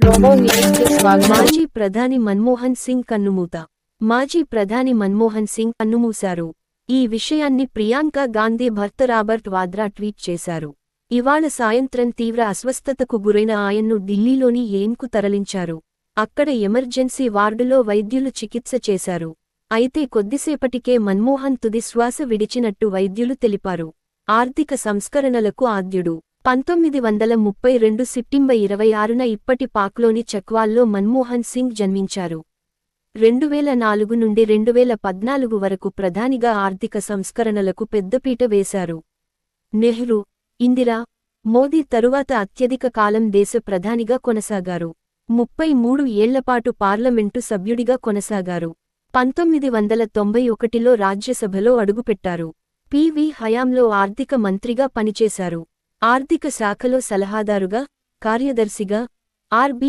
Global news కి స్వాగతం. మాజీ ప్రధాని మన్మోహన్ సింగ్ కన్నుమూత. మాజీ ప్రధాని మన్మోహన్ సింగ్ కన్నుమూశారు. ఈ విషయాన్ని ప్రియాంక గాంధీ భర్త రాబర్ట్ వాద్రా ట్వీట్ చేశారు. ఇవాళ సాయంత్రం తీవ్ర అస్వస్థతకు గురైన ఆయన్ను ఢిల్లీలోని ఎయిమ్స్కు తరలించారు. అక్కడ ఎమర్జెన్సీ వార్డులో వైద్యులు చికిత్స చేశారు. అయితే కొద్దిసేపటికే మన్మోహన్ తుది శ్వాస విడిచినట్టు వైద్యులు తెలిపారు. ఆర్థిక సంస్కరణలకు ఆద్యుడు. 1932 సెప్టెంబర్ 26న ఇప్పటి పాక్లోని చక్వాల్లో మన్మోహన్ సింగ్ జన్మించారు. 2004 నుండి 2014 వరకు ప్రధానిగా ఆర్థిక సంస్కరణలకు పెద్దపీట వేశారు. నెహ్రూ, ఇందిరా, మోదీ తరువాత అత్యధిక కాలం దేశ ప్రధానిగా కొనసాగారు. 33 ఏళ్లపాటు పార్లమెంటు సభ్యుడిగా కొనసాగారు. 1991లో రాజ్యసభలో అడుగుపెట్టారు. పి.వి. హయాంలో ఆర్థిక మంత్రిగా పనిచేశారు. ఆర్థిక శాఖలో సలహాదారుగా, కార్యదర్శిగా, ఆర్.